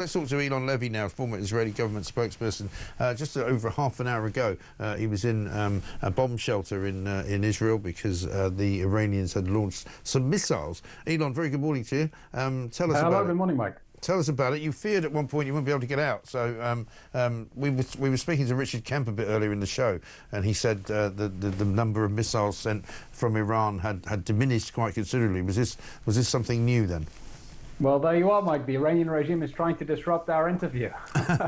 Let's talk to Eylon Levy now, former Israeli government spokesperson. Just over half an hour ago, he was in a bomb shelter in Israel because the Iranians had launched some missiles. Eylon, very good morning to you. Tell us about it. Hello, good morning, Mike. Tell us about it. You feared at one point you wouldn't be able to get out. So we were speaking to Richard Kemp a bit earlier in the show, and he said the number of missiles sent from Iran had diminished quite considerably. Was this something new then? Well, there you are, Mike. The Iranian regime is trying to disrupt our interview.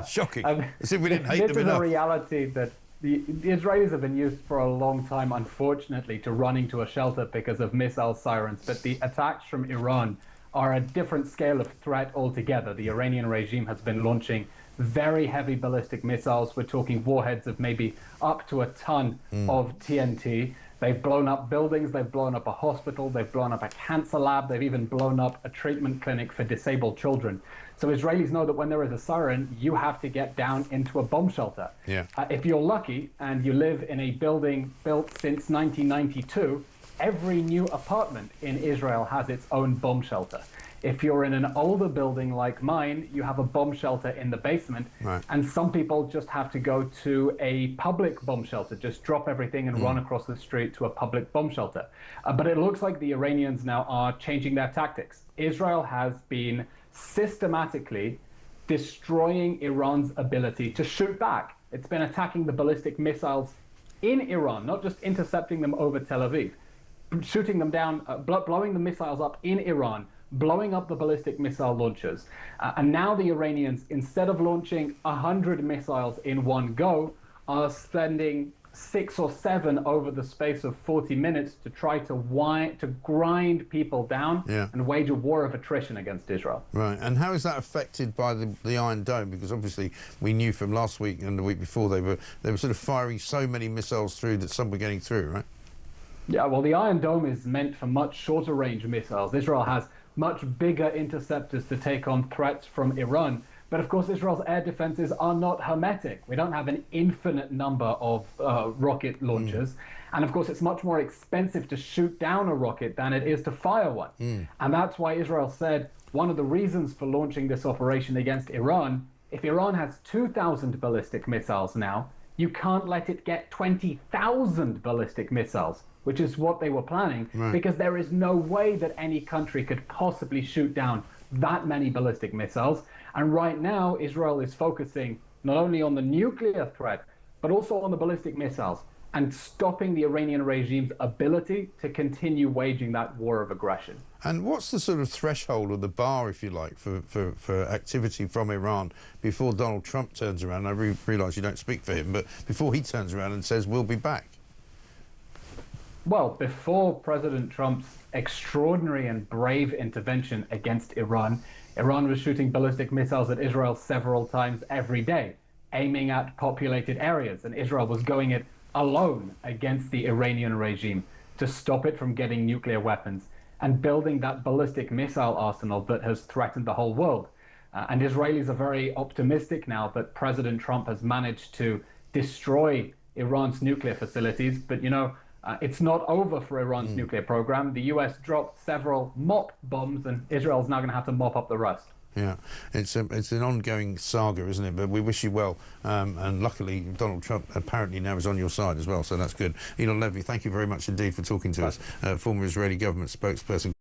Shocking. As if we didn't hate them enough. This is a reality that the Israelis have been used for a long time, unfortunately, to running to a shelter because of missile sirens. But the attacks from Iran are a different scale of threat altogether. The Iranian regime has been launching very heavy ballistic missiles. We're talking warheads of maybe up to a ton of TNT. They've blown up buildings, they've blown up a hospital, they've blown up a cancer lab, they've even blown up a treatment clinic for disabled children. So Israelis know that when there is a siren, you have to get down into a bomb shelter. Yeah. If you're lucky and you live in a building built since 1992, every new apartment in Israel has its own bomb shelter. If you're in an older building like mine, you have a bomb shelter in the basement. Right. And some people just have to go to a public bomb shelter, just drop everything and run across the street to a public bomb shelter. But it looks like the Iranians now are changing their tactics. Israel has been systematically destroying Iran's ability to shoot back. It's been attacking the ballistic missiles in Iran, not just intercepting them over Tel Aviv, shooting them down, blowing the missiles up in Iran, blowing up the ballistic missile launchers. And now the Iranians, instead of launching 100 missiles in one go, are spending 6 or 7 over the space of 40 minutes to try to grind people down and wage a war of attrition against Israel. Right, and how is that affected by the Iron Dome? Because obviously we knew from last week and the week before they were sort of firing so many missiles through that some were getting through, right? Yeah, well, the Iron Dome is meant for much shorter range missiles. Israel has much bigger interceptors to take on threats from Iran. But of course, Israel's air defenses are not hermetic. We don't have an infinite number of rocket launchers. And of course, it's much more expensive to shoot down a rocket than it is to fire one. And that's why Israel said one of the reasons for launching this operation against Iran, if Iran has 2,000 ballistic missiles now, you can't let it get 20,000 ballistic missiles, which is what they were planning, because there is no way that any country could possibly shoot down that many ballistic missiles. And right now, Israel is focusing not only on the nuclear threat, but also on the ballistic missiles and stopping the Iranian regime's ability to continue waging that war of aggression. And what's the sort of threshold or the bar, if you like, for activity from Iran before Donald Trump turns around? I realise you don't speak for him, but before he turns around and says, we'll be back. Well, before President Trump's extraordinary and brave intervention against Iran, Iran was shooting ballistic missiles at Israel several times every day, aiming at populated areas, and Israel was going it alone against the Iranian regime to stop it from getting nuclear weapons and building that ballistic missile arsenal that has threatened the whole world. And Israelis are very optimistic now that President Trump has managed to destroy Iran's nuclear facilities, but you know, it's not over for Iran's nuclear program. The US dropped several mop bombs, and Israel's now going to have to mop up the rest. Yeah, it's an ongoing saga, isn't it? But we wish you well. And luckily, Donald Trump apparently now is on your side as well, so that's good. Eylon Levy, thank you very much indeed for talking to us, former Israeli government spokesperson.